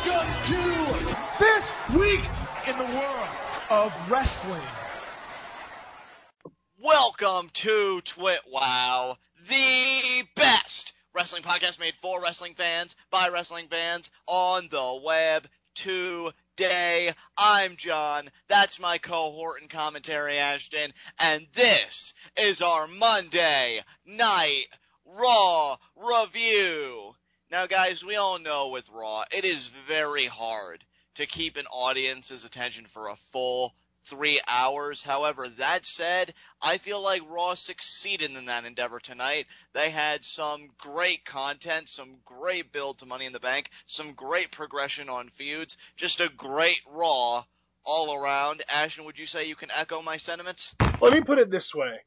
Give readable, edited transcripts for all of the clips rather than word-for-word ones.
Welcome to This Week in the World of Wrestling. Welcome to TWitWoW, the best wrestling podcast made for wrestling fans, by wrestling fans, on the web today. I'm John, that's my cohort in commentary, Ashton, and this is our Monday Night Raw review. Now guys, we all know with Raw, it is very hard to keep an audience's attention for a full 3 hours. However, that said, I feel like Raw succeeded in that endeavor tonight. They had some great content, some great build to Money in the Bank, some great progression on feuds, just a great Raw all around. Ashton, would you say you can echo my sentiments? Let me put it this way.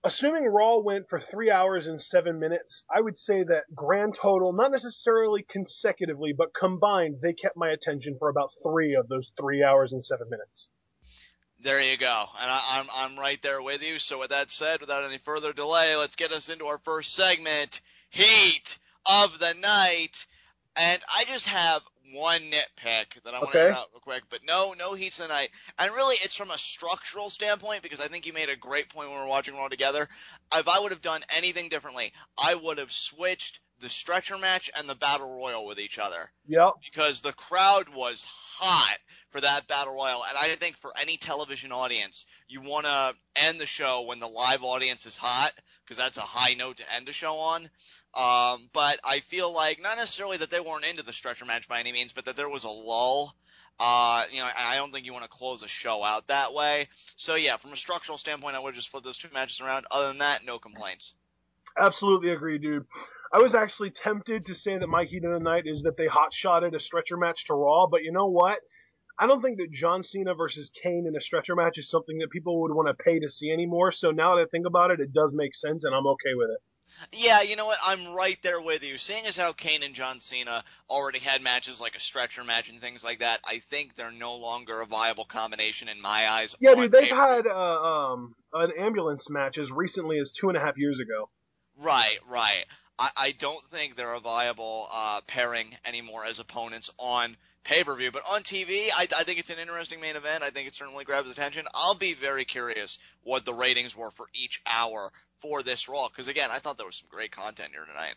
Assuming Raw went for 3 hours and 7 minutes, I would say that grand total, not necessarily consecutively, but combined, they kept my attention for about 3 of those 3 hours and 7 minutes. There you go, and I'm right there with you. So with that said, without any further delay, let's get us into our first segment, Heat of the Night. And I just have one nitpick that I want to air out real quick, but no Heats of the Night. And really, it's from a structural standpoint, because I think you made a great point when we were watching Raw together. If I would have done anything differently, I would have switched the stretcher match and the battle royal with each other. Yep. Because the crowd was hot for that battle royal, and I think for any television audience, you want to end the show when the live audience is hot, because that's a high note to end a show on. But I feel like, not necessarily that they weren't into the stretcher match by any means, but that there was a lull. I don't think you want to close a show out that way. So yeah, from a structural standpoint, I would have just flipped those two matches around. Other than that, no complaints. Absolutely agree, dude. I was actually tempted to say that my Heat of the Night is that they hot-shotted a stretcher match to Raw, but you know what? I don't think that John Cena versus Kane in a stretcher match is something that people would want to pay to see anymore, so now that I think about it, it does make sense, and I'm okay with it. Yeah, you know what? I'm right there with you. Seeing as how Kane and John Cena already had matches like a stretcher match and things like that, I think they're no longer a viable combination in my eyes. Yeah, dude, they've had an ambulance match as recently as 2.5 years ago. Right. I don't think they're a viable pairing anymore as opponents on pay-per-view, but on TV, I think it's an interesting main event. I think it certainly grabs attention. I'll be very curious what the ratings were for each hour for this Raw, because again, I thought there was some great content here tonight.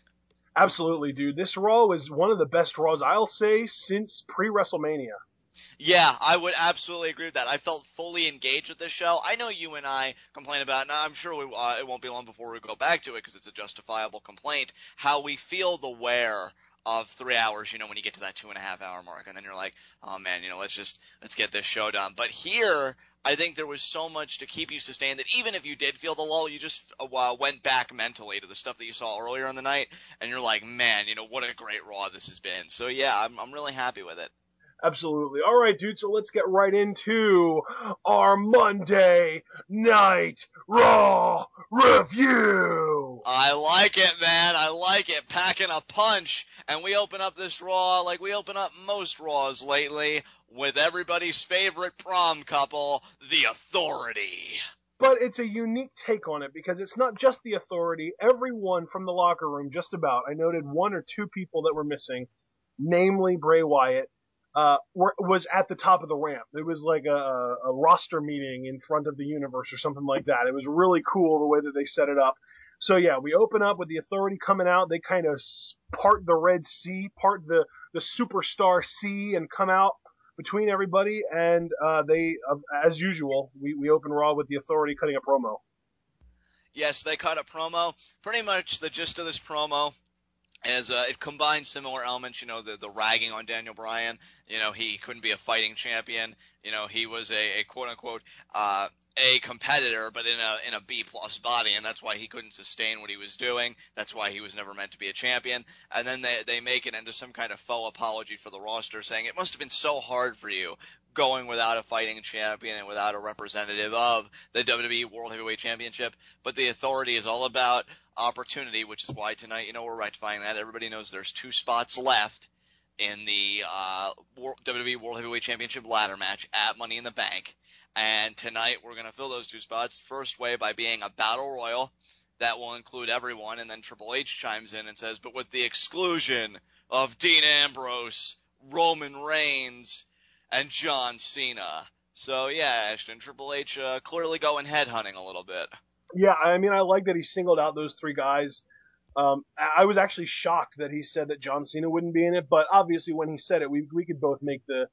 Absolutely, dude. This Raw was one of the best Raws, I'll say, since pre-WrestleMania. Yeah, I would absolutely agree with that. I felt fully engaged with this show. I know you and I complain about, and I'm sure it won't be long before we go back to it because it's a justifiable complaint, how we feel the wear of 3 hours, when you get to that 2.5 hour mark, and then you're like, oh man, let's get this show done. But here, I think there was so much to keep you sustained that even if you did feel the lull, you just went back mentally to the stuff that you saw earlier in the night, and you're like, man, what a great Raw this has been. So yeah, I'm really happy with it. Absolutely. All right, dude, so let's get right into our Monday Night Raw review. I like it, man. I like it. Packing a punch. And we open up this Raw like we open up most Raws lately with everybody's favorite prom couple, The Authority. But it's a unique take on it because it's not just The Authority. Everyone from the locker room, just about, I noted 1 or 2 people that were missing, namely Bray Wyatt, was at the top of the ramp. It was like a roster meeting in front of the universe or something like that. It was really cool the way that they set it up. So yeah, we open up with the Authority coming out. They kind of part the Red Sea, part the Superstar Sea, and come out between everybody. And they, as usual, we open Raw with the Authority cutting a promo. Yes, they cut a promo. Pretty much the gist of this promo is it combines similar elements, the ragging on Daniel Bryan. He couldn't be a fighting champion. He was a quote-unquote a competitor, but in a B-plus body, and that's why he couldn't sustain what he was doing. That's why he was never meant to be a champion. And then they make it into some kind of faux apology for the roster, saying it must have been so hard for you going without a fighting champion and without a representative of the WWE World Heavyweight Championship. But the Authority is all about opportunity, which is why tonight, we're rectifying that. Everybody knows there's 2 spots left in the WWE World Heavyweight Championship ladder match at Money in the Bank. And tonight we're going to fill those 2 spots. First way by being a battle royal that will include everyone. And then Triple H chimes in and says, but with the exclusion of Dean Ambrose, Roman Reigns, and John Cena. So yeah, Ashton, Triple H clearly going headhunting a little bit. Yeah, I mean, I like that he singled out those three guys. I was actually shocked that he said that John Cena wouldn't be in it, but obviously when he said it, we could both make the,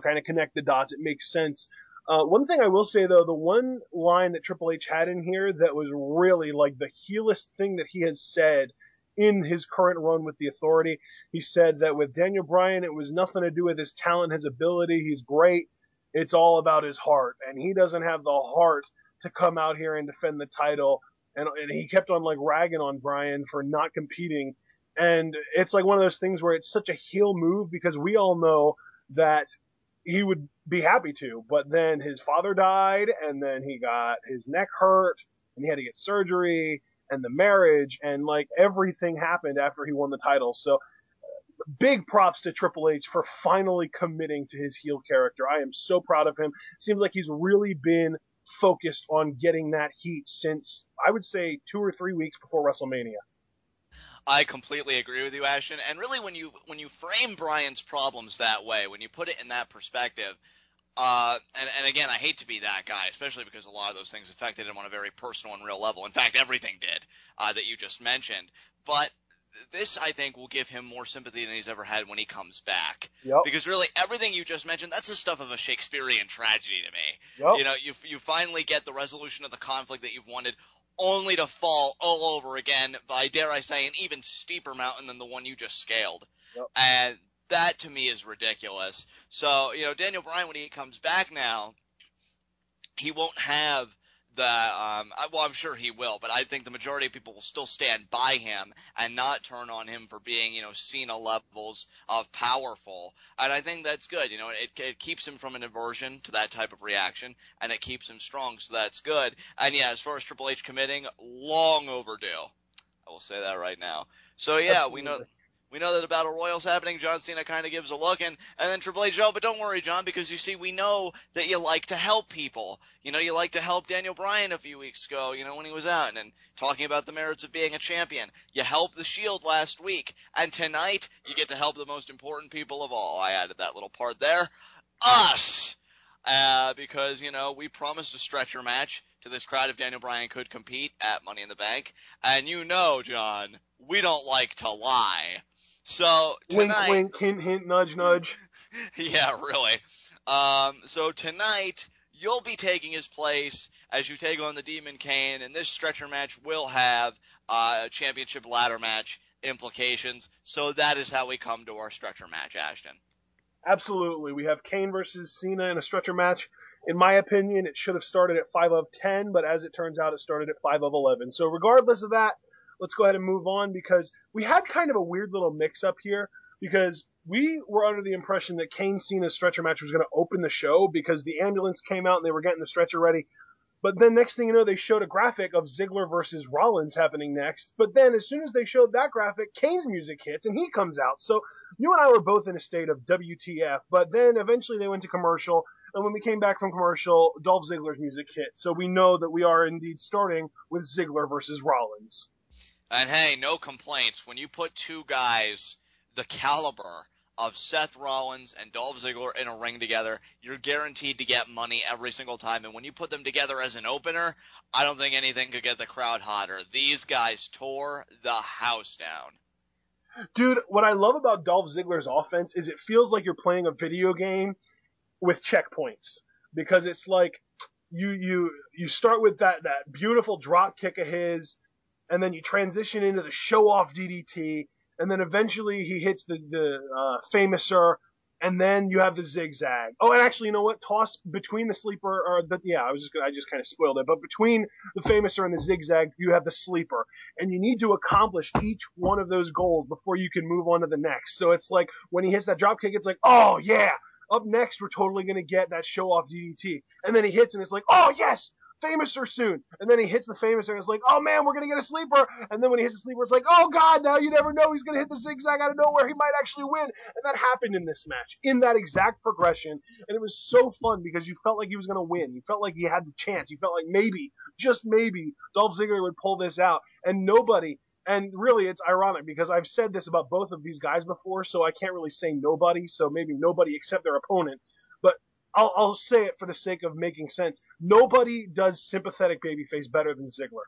kind of connect the dots. It makes sense. One thing I will say though, the one line that Triple H had in here that was really like the heelest thing that he has said in his current run with the Authority, he said that with Daniel Bryan, it was nothing to do with his talent, his ability. He's great. It's all about his heart, and he doesn't have the heart to come out here and defend the title. And he kept on like ragging on Bryan for not competing. And it's like one of those things where it's such a heel move because we all know that he would be happy to, but then his father died and then he got his neck hurt and he had to get surgery and the marriage and like everything happened after he won the title. So big props to Triple H for finally committing to his heel character. I am so proud of him. Seems like he's really been focused on getting that heat since, I would say, 2 or 3 weeks before WrestleMania. I completely agree with you, Ashton. And really, when you frame Bryan's problems that way, when you put it in that perspective, and again, I hate to be that guy, especially because a lot of those things affected him on a very personal and real level. In fact, everything did that you just mentioned. But this, I think, will give him more sympathy than he's ever had when he comes back. Yep. Because really, everything you just mentioned, that's the stuff of a Shakespearean tragedy to me. Yep. You know, you finally get the resolution of the conflict that you've wanted, only to fall all over again by, dare I say, an even steeper mountain than the one you just scaled. Yep. And that, to me, is ridiculous. So, Daniel Bryan, when he comes back now, he won't have the I'm sure he will, but I think the majority of people will still stand by him and not turn on him for being, Cena levels of powerful. And I think that's good. It keeps him from an aversion to that type of reaction, and it keeps him strong, so that's good. And yeah, as far as Triple H committing, long overdue. I will say that right now. So yeah, Absolutely. we know that the Battle Royale's happening. John Cena kind of gives a look, and then Triple H, but don't worry, John, because you see, we know that you like to help people. You like to help Daniel Bryan a few weeks ago, when he was out and talking about the merits of being a champion. You helped the Shield last week, and tonight you get to help the most important people of all. I added that little part there. Us! Because, we promised a stretcher match to this crowd if Daniel Bryan could compete at Money in the Bank. And John, we don't like to lie. So tonight, wink, wink, hint, hint, nudge, nudge. Yeah, really. So tonight you'll be taking his place as you take on the Demon Kane, and this stretcher match will have a championship ladder match implications. So that is how we come to our stretcher match, Ashton. Absolutely. We have Kane versus Cena in a stretcher match. In my opinion, it should have started at 5 of 10, but as it turns out, it started at 5 of 11. So regardless of that, let's go ahead and move on because we had kind of a weird little mix-up here because we were under the impression that Kane Cena's stretcher match was going to open the show because the ambulance came out and they were getting the stretcher ready. But then next thing you know, they showed a graphic of Ziggler versus Rollins happening next. But then as soon as they showed that graphic, Kane's music hits and he comes out. So you and I were both in a state of WTF. But then eventually they went to commercial. And when we came back from commercial, Dolph Ziggler's music hit. So we know that we are indeed starting with Ziggler versus Rollins. And hey, no complaints. When you put two guys the caliber of Seth Rollins and Dolph Ziggler in a ring together, you're guaranteed to get money every single time. And when you put them together as an opener, I don't think anything could get the crowd hotter. These guys tore the house down. Dude, what I love about Dolph Ziggler's offense is it feels like you're playing a video game with checkpoints. Because it's like you start with that beautiful drop kick of his, and then you transition into the show-off DDT, and then eventually he hits the Famouser, and then you have the zigzag. Oh, and actually, you know what? Toss between the sleeper, I just kind of spoiled it, but between the Famouser and the zigzag, you have the sleeper, and you need to accomplish each one of those goals before you can move on to the next. So it's like when he hits that drop kick, it's like, oh yeah, up next we're totally gonna get that show-off DDT, and then he hits, and it's like, oh yes, Famouser soon. And then he hits the Famouser and it's like, oh man, we're going to get a sleeper. And then when he hits the sleeper, it's like, oh god, now you never know. He's going to hit the zigzag out of nowhere. He might actually win. And that happened in this match, in that exact progression. And it was so fun because you felt like he was going to win. You felt like he had the chance. You felt like maybe, just maybe, Dolph Ziggler would pull this out. And nobody And really, it's ironic because I've said this about both of these guys before, so I can't really say nobody, so maybe nobody except their opponent. But I'll say it for the sake of making sense. Nobody does sympathetic babyface better than Ziggler.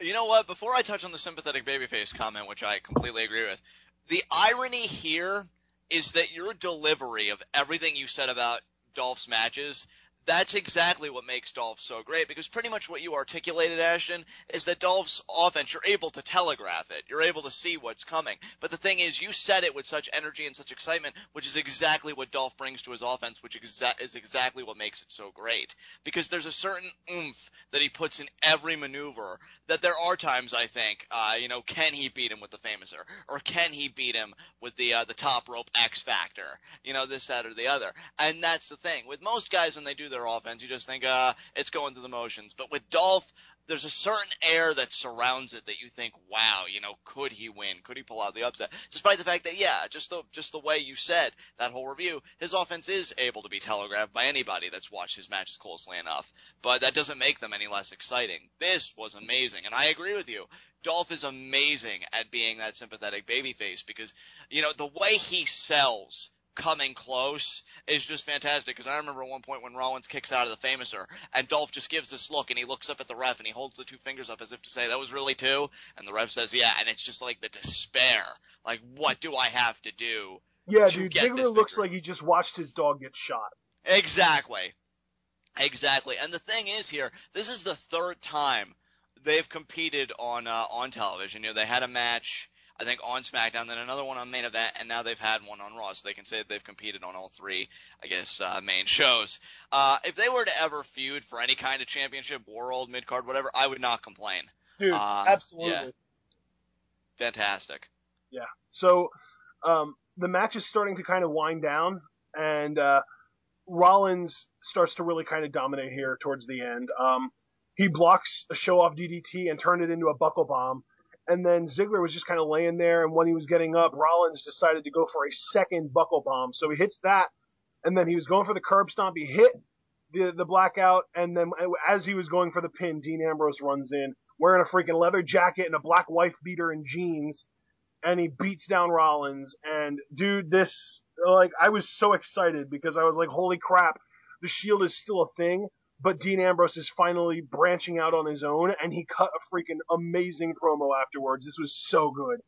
You know what? Before I touch on the sympathetic babyface comment, which I completely agree with, the irony here is that your delivery of everything you said about Dolph's matches, that's exactly what makes Dolph so great, because pretty much what you articulated, Ashton, is that Dolph's offense, you're able to telegraph it. You're able to see what's coming. But the thing is, you said it with such energy and such excitement, which is exactly what Dolph brings to his offense, which is exactly what makes it so great. Because there's a certain oomph that he puts in every maneuver that there are times, I think, can he beat him with the Famouser? Or can he beat him with the top rope X Factor? This, that, or the other. And that's the thing. With most guys, when they do their offense, you just think, it's going through the motions. But with Dolph, there's a certain air that surrounds it that you think, wow, could he win? Could he pull out the upset? Despite the fact that, yeah, just the way you said that whole review, his offense is able to be telegraphed by anybody that's watched his matches closely enough. But that doesn't make them any less exciting. This was amazing, and I agree with you. Dolph is amazing at being that sympathetic babyface because, the way he sells coming close is just fantastic, because I remember at one point when Rollins kicks out of the Famouser and Dolph just gives this look and he looks up at the ref and he holds the two fingers up as if to say, that was really two? And the ref says, yeah, and it's just like the despair. Like, what do I have to do? Yeah, to dude, get this Ziggler looks victory? like he just watched his dog get shot. Exactly. And the thing is here, this is the third time they've competed on television. They had a match, I think, on SmackDown, then another one on Main Event, and now they've had one on Raw, so they can say that they've competed on all three, I guess, main shows. If they were to ever feud for any kind of championship, world, mid-card, whatever, I would not complain. Dude, absolutely. Yeah. Fantastic. Yeah. So, the match is starting to kind of wind down, and Rollins starts to really kind of dominate here towards the end. He blocks a show-off DDT and turned it into a buckle bomb. And then Ziggler was just kind of laying there, and when he was getting up, Rollins decided to go for a second buckle bomb. So he hits that, and then he was going for the curb stomp. He hit the blackout, and then as he was going for the pin, Dean Ambrose runs in, wearing a freaking leather jacket and a black wife beater and jeans, and he beats down Rollins. And dude, I was so excited because I was like, holy crap, the Shield is still a thing. But Dean Ambrose is finally branching out on his own, and he cut a freaking amazing promo afterwards. This was so good.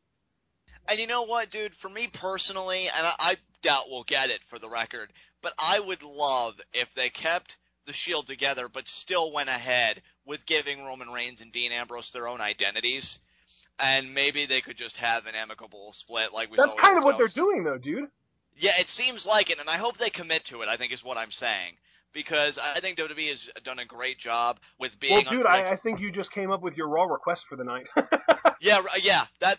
And you know what, dude? For me personally, and I doubt we'll get it for the record, but I would love if they kept the Shield together but still went ahead with giving Roman Reigns and Dean Ambrose their own identities. And maybe they could just have an amicable split like we saw. That's kind of what they're doing, though, dude. Yeah, it seems like it, and I hope they commit to it, I think is what I'm saying. Because I think WWE has done a great job with being. Well, dude, I think you just came up with your Raw request for the night. Yeah. That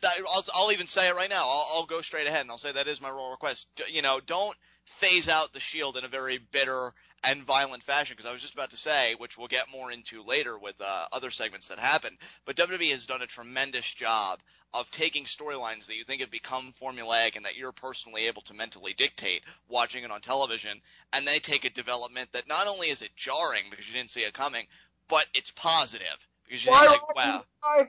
I'll even say it right now. I'll go straight ahead and I'll say that is my Raw request. Don't phase out the Shield in a very bitter and violent fashion, because I was just about to say, which we'll get more into later with other segments that happen, but WWE has done a tremendous job of taking storylines that you think have become formulaic and that you're personally able to mentally dictate watching it on television, and they take a development that not only is it jarring because you didn't see it coming, but it's positive because you think, like, wow. Why?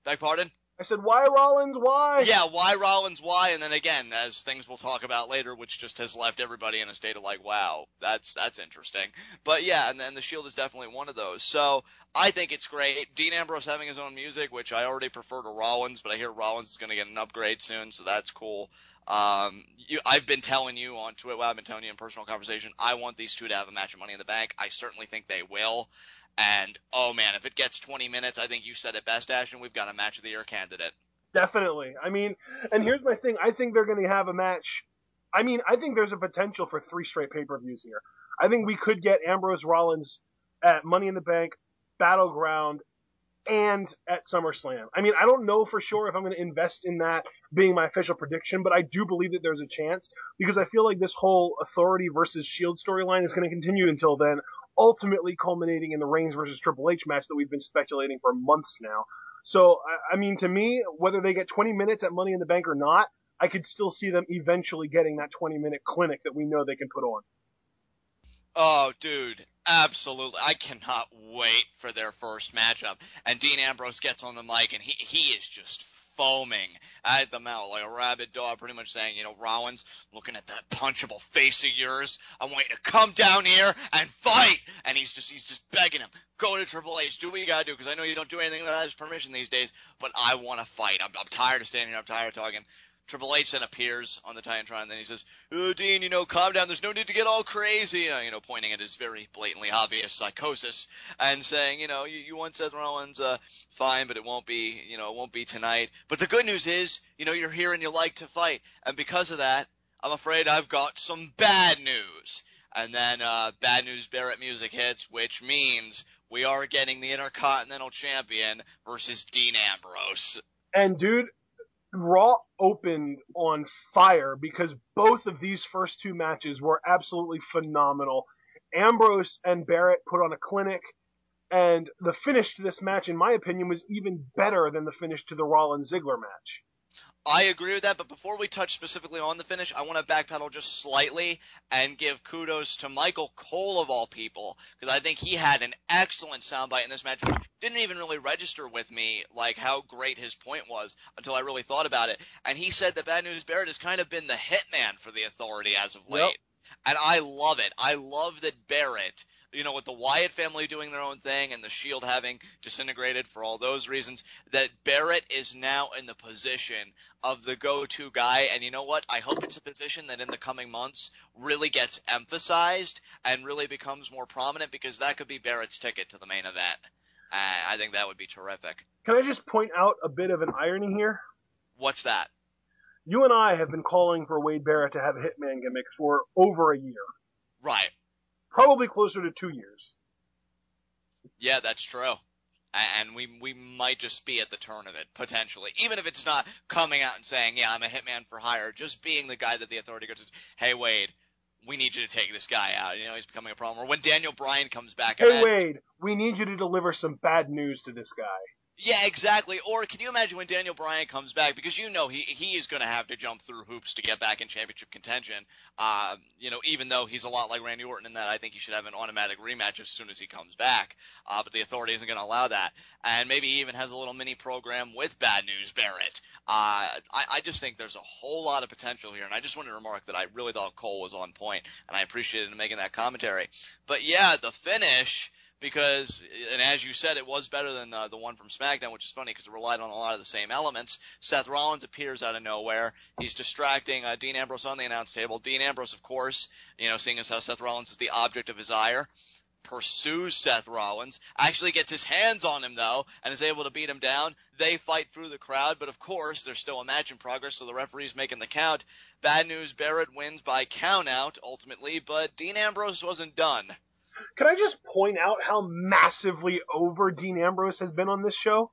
Beg pardon? I said, why Rollins? Why? Yeah, why Rollins? Why? And then again, as things we'll talk about later, which just has left everybody in a state of like, wow, that's interesting. But yeah, and then the Shield is definitely one of those. So I think it's great. Dean Ambrose having his own music, which I already prefer to Rollins, but I hear Rollins is going to get an upgrade soon, so that's cool. I've been telling you on TWitWoW, I've been telling you in personal conversation, I want these two to have a match of Money in the Bank. I certainly think they will. And, oh man, if it gets 20 minutes, I think you said it best, Ashton, we've got a Match of the Year candidate. Definitely. I mean, and here's my thing. I think they're going to have a match. I mean, I think there's a potential for 3 straight pay-per-views here. I think we could get Ambrose Rollins at Money in the Bank, Battleground, and at SummerSlam. I mean, I don't know for sure if I'm going to invest in that being my official prediction, but I do believe that there's a chance, because I feel like this whole Authority versus Shield storyline is going to continue until then, ultimately culminating in the Reigns versus Triple H match that we've been speculating for months now. So, I mean, to me, whether they get 20 minutes at Money in the Bank or not, I could still see them eventually getting that 20-minute clinic that we know they can put on. Oh, dude. Absolutely. I cannot wait for their first matchup. And Dean Ambrose gets on the mic, and he is just foaming at the mouth like a rabid dog, pretty much saying, Rollins, looking at that punchable face of yours, I want you to come down here and fight. And he's just begging him, go to Triple H, do what you gotta do, because I know you don't do anything without his permission these days, but I want to fight. I'm tired of standing here. I'm tired of talking. Triple H then appears on the Titantron, and then he says, "Oh, Dean, calm down. There's no need to get all crazy," pointing at his very blatantly obvious psychosis, and saying, you want Seth Rollins, fine, but it won't be, it won't be tonight. But the good news is, you're here and you like to fight, and because of that, I'm afraid I've got some bad news. And then Bad News Barrett music hits, which means we are getting the Intercontinental Champion versus Dean Ambrose. And dude, Raw opened on fire because both of these first two matches were absolutely phenomenal. Ambrose and Barrett put on a clinic, and the finish to this match, in my opinion, was even better than the finish to the Rollins-Ziggler match. I agree with that, but before we touch specifically on the finish, I want to backpedal just slightly and give kudos to Michael Cole, of all people, because I think he had an excellent soundbite in this match, which didn't even really register with me, like how great his point was until I really thought about it. And he said that Bad News Barrett has kind of been the hitman for the Authority as of late. Yep. And I love it. I love that Barrett, with the Wyatt family doing their own thing and the Shield having disintegrated for all those reasons, that Barrett is now in the position of the go-to guy. And you know what? I hope it's a position that in the coming months really gets emphasized and really becomes more prominent, because that could be Barrett's ticket to the main event. I think that would be terrific. Can I just point out a bit of an irony here? What's that? You and I have been calling for Wade Barrett to have a Hitman gimmick for over a year. Right. Probably closer to 2 years. Yeah, that's true. And we might just be at the turn of it, potentially. Even if it's not coming out and saying, yeah, I'm a hitman for hire, just being the guy that the Authority goes, hey, Wade, we need you to take this guy out. He's becoming a problem. Or when Daniel Bryan comes back. Hey, Wade, we need you to deliver some bad news to this guy. Yeah, exactly. Or can you imagine when Daniel Bryan comes back? Because he is going to have to jump through hoops to get back in championship contention. Even though he's a lot like Randy Orton in that I think he should have an automatic rematch as soon as he comes back. But the Authority isn't going to allow that. And maybe he even has a little mini program with Bad News Barrett. I just think there's a whole lot of potential here. And I just wanted to remark that I really thought Cole was on point, and I appreciated him making that commentary. But yeah, the finish. Because, and as you said, it was better than the one from SmackDown, which is funny because it relied on a lot of the same elements. Seth Rollins appears out of nowhere. He's distracting Dean Ambrose on the announce table. Dean Ambrose, of course, seeing as how Seth Rollins is the object of his ire, pursues Seth Rollins, actually gets his hands on him, though, and is able to beat him down. They fight through the crowd, but of course, there's still a match in progress, so the referee's making the count. Bad News Barrett wins by countout, ultimately, but Dean Ambrose wasn't done. Can I just point out how massively over Dean Ambrose has been on this show?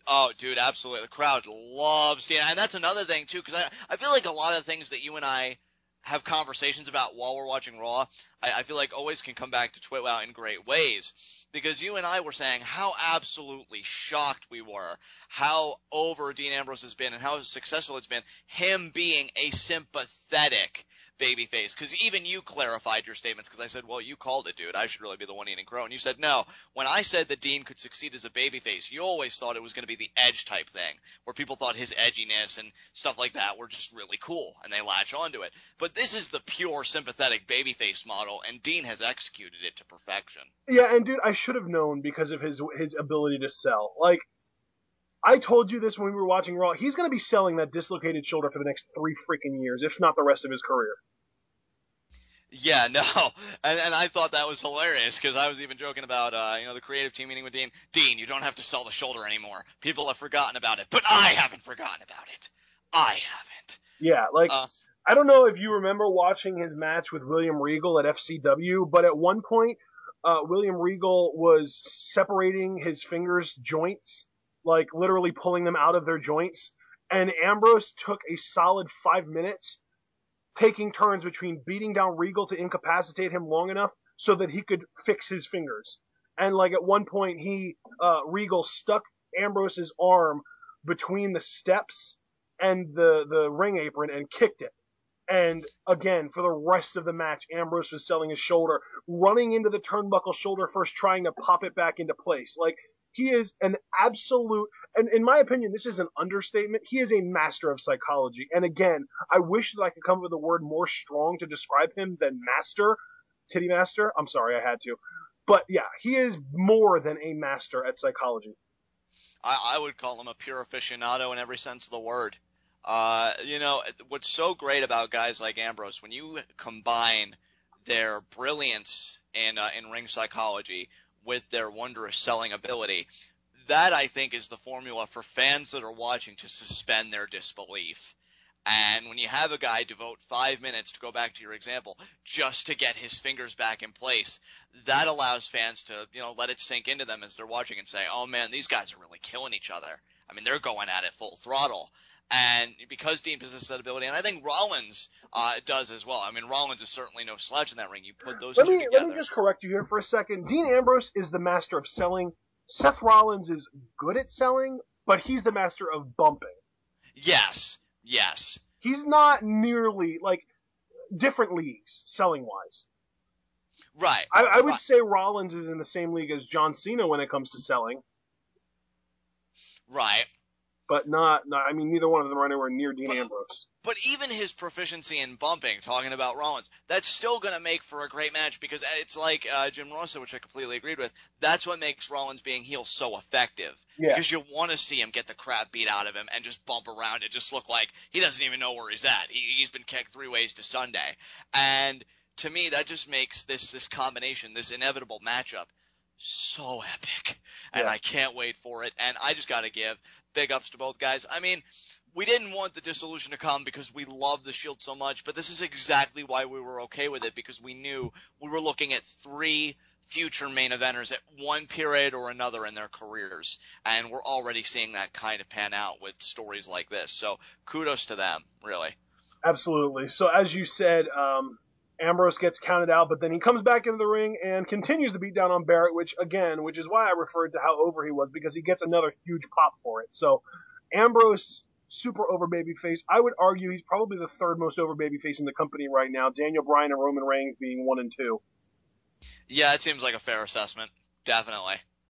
Oh, dude, absolutely. The crowd loves Dean. And that's another thing, too, because I feel like a lot of things that you and I have conversations about while we're watching Raw, I feel like always can come back to TWitWoW in great ways. Because you and I were saying how absolutely shocked we were, how over Dean Ambrose has been and how successful it's been, him being a sympathetic babyface. Because even you clarified your statements, because I said, well, you called it, dude. I should really be the one eating crow. And you said, no. When I said that Dean could succeed as a babyface, you always thought it was going to be the Edge type thing, where people thought his edginess and stuff like that were just really cool, and they latch onto it. But this is the pure sympathetic babyface model, and Dean has executed it to perfection. Yeah, and dude, I should have known because of his ability to sell. Like, I told you this when we were watching Raw. He's going to be selling that dislocated shoulder for the next 3 freaking years, if not the rest of his career. Yeah, no, and I thought that was hilarious because I was even joking about, the creative team meeting with Dean. Dean, you don't have to sell the shoulder anymore. People have forgotten about it, but I haven't forgotten about it. I haven't. Yeah, like, I don't know if you remember watching his match with William Regal at FCW, but at one point, William Regal was separating his fingers' joints, like literally pulling them out of their joints, and Ambrose took a solid 5 minutes taking turns between beating down Regal to incapacitate him long enough so that he could fix his fingers. And like at one point, Regal stuck Ambrose's arm between the steps and the ring apron and kicked it. And again, for the rest of the match, Ambrose was selling his shoulder, running into the turnbuckle shoulder first, trying to pop it back into place. Like, he is an absolute, and in my opinion, this is an understatement. He is a master of psychology. And again, I wish that I could come up with a word more strong to describe him than master. Titty master? I'm sorry, I had to. But yeah, he is more than a master at psychology. I would call him a pure aficionado in every sense of the word. What's so great about guys like Ambrose, when you combine their brilliance in ring psychology with their wondrous selling ability, that I think is the formula for fans that are watching to suspend their disbelief. And when you have a guy devote 5 minutes, to go back to your example, just to get his fingers back in place, that allows fans to, let it sink into them as they're watching and say, oh man, these guys are really killing each other. I mean, they're going at it full throttle. And because Dean possesses that ability, and I think Rollins does as well. I mean, Rollins is certainly no slouch in that ring. You put those two together. Let me just correct you here for a second. Dean Ambrose is the master of selling. Seth Rollins is good at selling, but he's the master of bumping. Yes. He's not nearly, different leagues, selling-wise. Right. I would say Rollins is in the same league as John Cena when it comes to selling. Right. But neither one of them are anywhere near Dean Ambrose. But even his proficiency in bumping, talking about Rollins, that's still going to make for a great match, because it's like Jim Rossa, which I completely agreed with. That's what makes Rollins being heel so effective. Yeah. Because you want to see him get the crap beat out of him and just bump around it, just look like he doesn't even know where he's at. He's been kicked 3 ways to Sunday. And to me, that just makes this combination, this inevitable matchup, so epic. And I can't wait for it. And I just got to give big ups to both guys. I mean, we didn't want the dissolution to come because we love the Shield so much, but this is exactly why we were okay with it, because we knew we were looking at 3 future main eventers at one period or another in their careers. And we're already seeing that kind of pan out with stories like this. So kudos to them, really. Absolutely. So as you said, Ambrose gets counted out, but then he comes back into the ring and continues to beat down on Barrett, which is why I referred to how over he was, because he gets another huge pop for it. So Ambrose, super over babyface. I would argue he's probably the 3rd most over babyface in the company right now, Daniel Bryan and Roman Reigns being 1 and 2. Yeah, it seems like a fair assessment. Definitely.